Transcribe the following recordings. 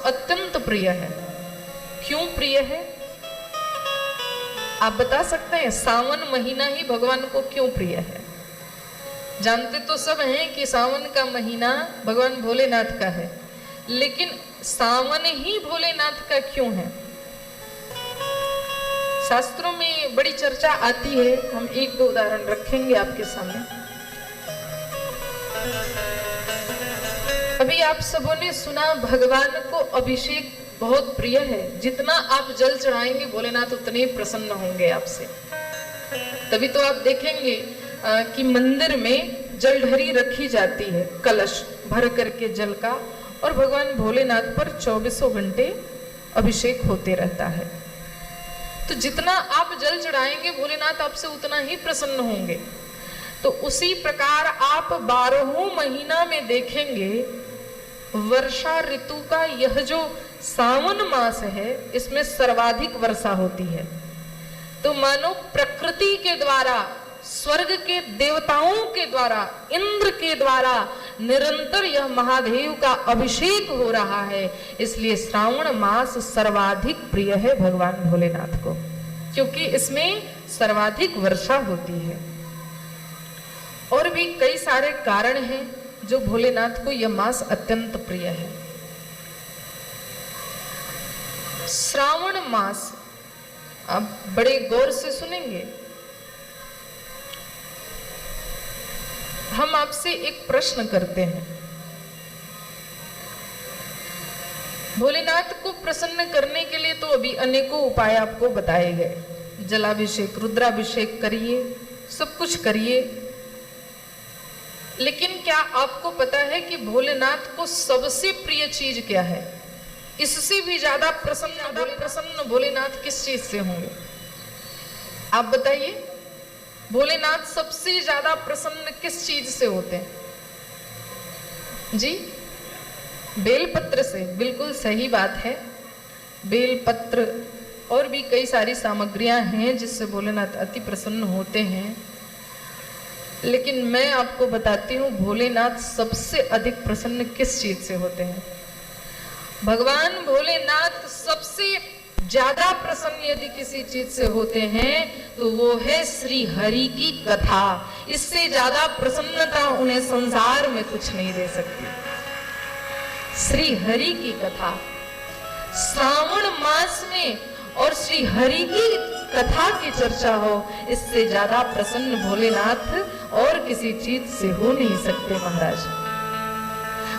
अत्यंत प्रिय है। क्यों प्रिय है आप बता सकते हैं? सावन महीना ही भगवान को क्यों प्रिय है? जानते तो सब हैं कि सावन का महीना भगवान भोलेनाथ का है, लेकिन सावन ही भोलेनाथ का क्यों है? शास्त्रों में बड़ी चर्चा आती है। हम एक दो उदाहरण रखेंगे आपके सामने। अभी आप सबों ने सुना भगवान को अभिषेक बहुत प्रिय है। जितना आप जल चढ़ाएंगे भोलेनाथ उतने प्रसन्न होंगे आपसे। तभी तो आप देखेंगे कि मंदिर में जलढरी रखी जाती है, कलश भर करके जल का, और भगवान भोलेनाथ पर 24 घंटे अभिषेक होते रहता है। तो जितना आप जल चढ़ाएंगे भोलेनाथ आपसे उतना ही प्रसन्न होंगे। तो उसी प्रकार आप 12 महीना में देखेंगे वर्षा ऋतु का यह जो सावन मास है, इसमें सर्वाधिक वर्षा होती है। तो मानो प्रकृति के द्वारा, स्वर्ग के देवताओं के द्वारा, इंद्र के द्वारा निरंतर यह महादेव का अभिषेक हो रहा है। इसलिए श्रावण मास सर्वाधिक प्रिय है भगवान भोलेनाथ को, क्योंकि इसमें सर्वाधिक वर्षा होती है। और भी कई सारे कारण हैं जो भोलेनाथ को यह मास अत्यंत प्रिय है। श्रावण मास आप बड़े गौर से सुनेंगे। हम आपसे एक प्रश्न करते हैं। भोलेनाथ को प्रसन्न करने के लिए तो अभी अनेकों उपाय आपको बताए गए। जलाभिषेक, रुद्राभिषेक करिए, सब कुछ करिए, लेकिन क्या आपको पता है कि भोलेनाथ को सबसे प्रिय चीज क्या है? इससे भी ज्यादा प्रसन्न भोलेनाथ किस चीज से होंगे? आप बताइए। भोलेनाथ सबसे ज्यादा प्रसन्न किस चीज से होते हैं जी? बेलपत्र से। बिल्कुल सही बात है। बेलपत्र और भी कई सारी सामग्रियां हैं जिससे भोलेनाथ अति प्रसन्न होते हैं। लेकिन मैं आपको बताती हूँ भोलेनाथ सबसे अधिक प्रसन्न किस चीज से होते हैं। भगवान भोलेनाथ सबसे ज्यादा प्रसन्न यदि किसी चीज से होते हैं तो वो है श्री हरि की कथा। इससे ज्यादा प्रसन्नता उन्हें संसार में कुछ नहीं दे सकती। श्री हरि की कथा श्रावण मास में और श्री हरि की कथा की चर्चा हो, इससे ज्यादा प्रसन्न भोलेनाथ और किसी चीज से हो नहीं सकते महाराज।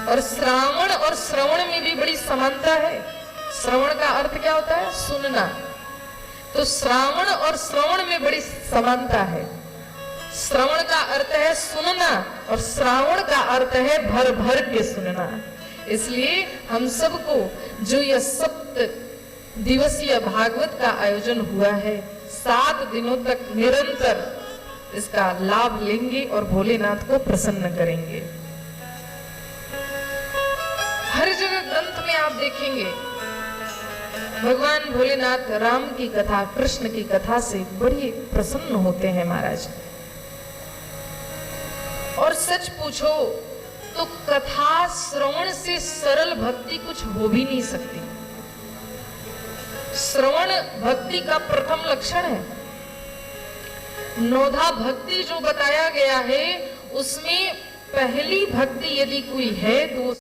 और श्रावण और श्रवण में भी बड़ी समानता है। श्रवण का अर्थ क्या होता है? सुनना। तो श्रावण और श्रवण में बड़ी समानता है। श्रवण का अर्थ है सुनना और श्रावण का अर्थ है भर भर के सुनना। इसलिए हम सबको जो यह 7 दिवसीय भागवत का आयोजन हुआ है, 7 दिनों तक निरंतर इसका लाभ लेंगे और भोलेनाथ को प्रसन्न करेंगे। हर जगह ग्रंथ में आप देखेंगे भगवान भोलेनाथ राम की कथा, कृष्ण की कथा से बड़ी प्रसन्न होते हैं महाराज। और सच पूछो तो कथा श्रवण से सरल भक्ति कुछ हो भी नहीं सकती। श्रवण भक्ति का प्रथम लक्षण है। नौधा भक्ति जो बताया गया है उसमें पहली भक्ति यदि कोई है तो